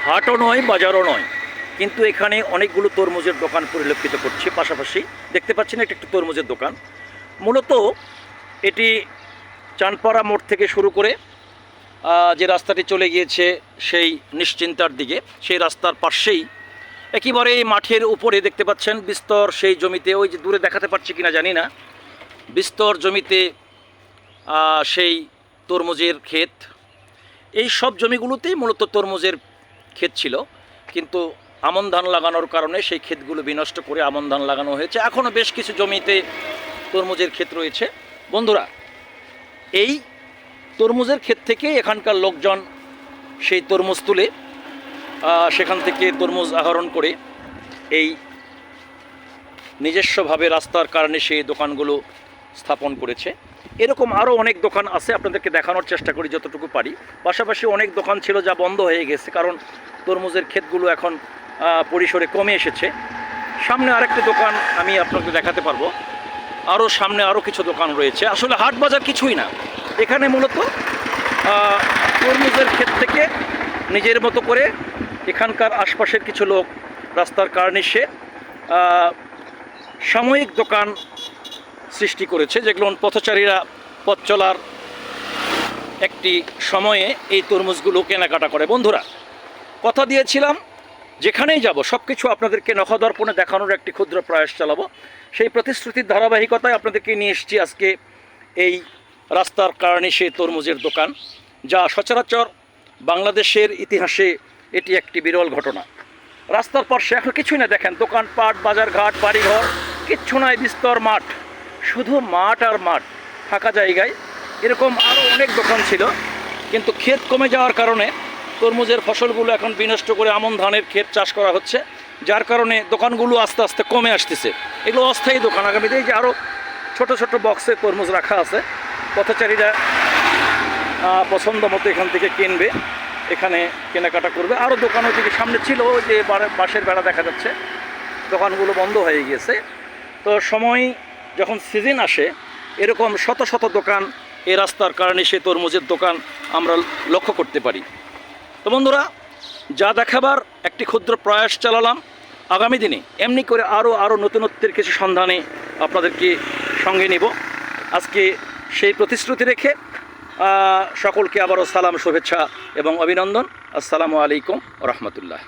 হাটও নয়, বাজারও নয়, কিন্তু এখানে অনেকগুলো তরমুজের দোকান পরিলক্ষিত করছে। পাশাপাশি দেখতে পাচ্ছেন এটা একটি তরমুজের দোকান। মূলত এটি চানপাড়া মোড় থেকে শুরু করে যে রাস্তাটি চলে গিয়েছে সেই নিশ্চিন্তার দিকে, সেই রাস্তার পাশেই একেবারে মাঠের উপরে দেখতে পাচ্ছেন বিস্তর সেই জমিতে, ওই যে দূরে দেখাতে পারছি কিনা জানি না, বিস্তর জমিতে সেই তরমুজের ক্ষেত। এই সব জমিগুলোতেই মূলত তরমুজের ক্ষেত ছিল, কিন্তু আমন ধান লাগানোর কারণে সেই ক্ষেতগুলো বিনষ্ট করে আমন ধান লাগানো হয়েছে। এখনও বেশ কিছু জমিতে তরমুজের ক্ষেত রয়েছে। বন্ধুরা, এই তরমুজের ক্ষেত থেকে এখানকার লোকজন সেই তরমুজ তুলে সেখান থেকে তরমুজ আহরণ করে এই নিজস্বভাবে রাস্তার কারণে সেই দোকানগুলো স্থাপন করেছে। এরকম আরও অনেক দোকান আছে, আপনাদেরকে দেখানোর চেষ্টা করি যতটুকু পারি। পাশাপাশি অনেক দোকান ছিল যা বন্ধ হয়ে গেছে, কারণ তরমুজের ক্ষেতগুলো এখন পরিসরে কমে এসেছে। সামনে আরেকটি দোকান আমি আপনাকে দেখাতে পারবো, আরও সামনে আরও কিছু দোকান রয়েছে। আসলে হাট বাজার কিছুই না, এখানে মূলত তরমুজের ক্ষেত থেকে নিজের মতো করে এখানকার আশপাশের কিছু লোক রাস্তার কার্নিশে সাময়িক দোকান সৃষ্টি করেছে, যেগুলো পথচারীরা পথ চলার একটি সময়ে এই তরমুজগুলো কেনাকাটা করে। বন্ধুরা, কথা দিয়েছিলাম যেখানেই যাব সব কিছু আপনাদেরকে নখদর্পণে দেখানোর একটি ক্ষুদ্র প্রয়াস চালাবো। সেই প্রতিশ্রুতির ধারাবাহিকতায় আপনাদেরকে নিয়ে এসেছি আজকে এই রাস্তার কার্নিশে তরমুজের দোকান, যা সচরাচর বাংলাদেশের ইতিহাসে এটি একটি বিরল ঘটনা। রাস্তার পাশে এখন কিছুই না, দেখেন দোকানপাট, বাজারঘাট, বাড়িঘর কিচ্ছু নাই, বিস্তর মাঠ, শুধু মাঠ আর মাঠ, ফাঁকা জায়গায়। এরকম আরও অনেক দোকান ছিল, কিন্তু ক্ষেত কমে যাওয়ার কারণে তরমুজের ফসলগুলো এখন বিনষ্ট করে আমন ধানের ক্ষেত চাষ করা হচ্ছে, যার কারণে দোকানগুলো আস্তে আস্তে কমে আসতেছে। এগুলো অস্থায়ী দোকান। আগামীতে যে আরও ছোট ছোট বক্সে তরমুজ রাখা আছে, পথচারীরা পছন্দ মতো এখান থেকে কিনবে, এখানে কেনাকাটা করবে। আরও দোকান ওইদিকে সামনে ছিল, যে বাঁশের বেড়া দেখা যাচ্ছে, দোকানগুলো বন্ধ হয়ে গিয়েছে। তো সময় যখন সিজন আসে, এরকম শত শত দোকান এই রাস্তার কারণে সে তরমুজের দোকান আমরা লক্ষ্য করতে পারি। তো বন্ধুরা, যা দেখাবার একটি ক্ষুদ্র প্রয়াস চালালাম। আগামী দিনে এমনি করে আরও নতুনত্বের কিছু সন্ধানে আপনাদেরকে সঙ্গে নেব। আজকে সেই প্রতিশ্রুতি রেখে সকলকে আবারও সালাম, শুভেচ্ছা এবং অভিনন্দন। আসসালামু আলাইকুম রহমতুল্লাহ।